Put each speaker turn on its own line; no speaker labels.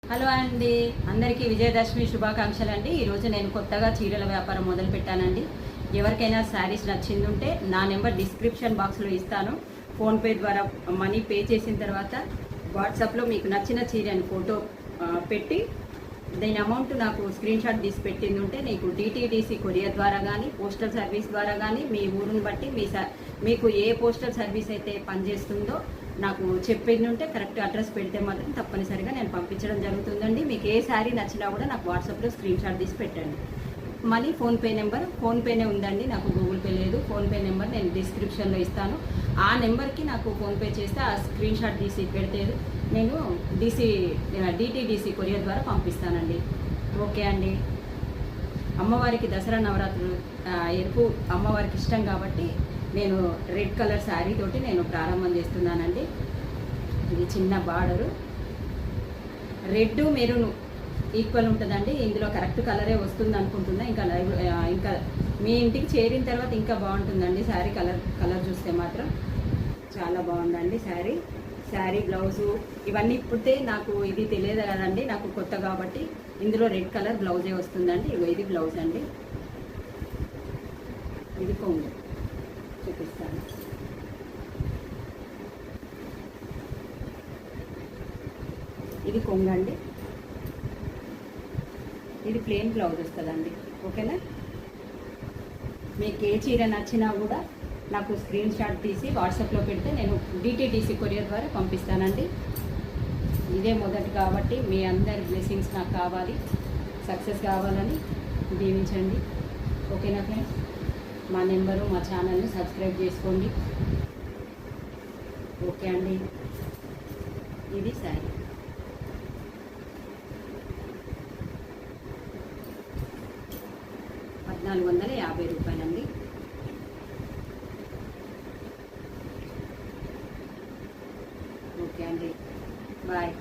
Hello అండి, అందరికీ విజయదశమి శుభాకాంక్షలు అండి. ఈరోజు నేను కొత్తగా చీరల వ్యాపారం మొదలు పెట్టానండి. ఎవరికైనా శారీస్ నచ్చిందుంటే నా నెంబర్ డిస్క్రిప్షన్ బాక్స్లో ఇస్తాను. ఫోన్పే ద్వారా మనీ పే చేసిన తర్వాత వాట్సాప్లో మీకు నచ్చిన చీరని ఫోటో పెట్టి దీని అమౌంట్ నాకు స్క్రీన్ షాట్ తీసి పెట్టింది ఉంటే నీకు డిటీడీసీ కొరియర్ ద్వారా కానీ పోస్టల్ సర్వీస్ ద్వారా కానీ మీ ఊరిని బట్టి మీకు ఏ పోస్టల్ సర్వీస్ అయితే పనిచేస్తుందో నాకు చెప్పింది ఉంటే కరెక్ట్ అడ్రస్ పెడితే మాత్రం తప్పనిసరిగా నేను పంపించడం జరుగుతుందండి. మీకు ఏ శారీ నచ్చినా కూడా నాకు వాట్సాప్లో స్క్రీన్ షాట్ తీసి పెట్టండి. మనీ ఫోన్పే నెంబర్ ఫోన్పేనే ఉందండి, నాకు గూగుల్ పే లేదు. ఫోన్పే నెంబర్ నేను డిస్క్రిప్షన్లో ఇస్తాను. ఆ నెంబర్కి నాకు ఫోన్పే చేస్తే ఆ స్క్రీన్ షాట్ తీసి పెడితే నేను డిటీడీసీ కొరియర్ ద్వారా పంపిస్తానండి. ఓకే అండి. అమ్మవారికి దసరా నవరాత్రులు ఎరుపు అమ్మవారికి ఇష్టం కాబట్టి నేను రెడ్ కలర్ శారీ తోటి నేను ప్రారంభం చేస్తున్నానండి. ఇది చిన్న బార్డరు, రెడ్ మెరూన్ ఈక్వల్ ఉంటుందండి. ఇందులో కరెక్ట్ కలరే వస్తుంది అనుకుంటున్నా. ఇంకా మీ ఇంటికి చేరిన తర్వాత ఇంకా బాగుంటుందండి. శారీ కలర్ చూస్తే మాత్రం చాలా బాగుందండి. శారీ బ్లౌజు ఇవన్నీ ఇప్పుడే నాకు ఇది తెలియదు కదండి, నాకు కొత్త కాబట్టి ఇందులో రెడ్ కలర్ బ్లౌజే వస్తుందండి. ఇది బ్లౌజ్ అండి, ఇది కొంగు చూపిస్తాను. ఇది కొంగు అండి, ఇది ప్లెయిన్ బ్లౌజ్ వస్తుందండి. ఓకేనా? మీకు ఏ చీర నచ్చినా కూడా నాకు స్క్రీన్ షాట్ తీసి వాట్సాప్లో పెడితే నేను డిటీడీసీ కొరియర్ ద్వారా పంపిస్తానండి. ఇదే మొదటి కాబట్టి మీ అందరి బ్లెస్సింగ్స్ నాకు కావాలి, సక్సెస్ కావాలని దీవించండి. ఓకేనా ఫ్రెండ్స్? మా నెంబరు మా ఛానల్ని సబ్స్క్రైబ్ చేసుకోండి. ఓకే అండి. ఇది శారీ 1450 రూపాయలండి. ఓకే అండి, బాయ్.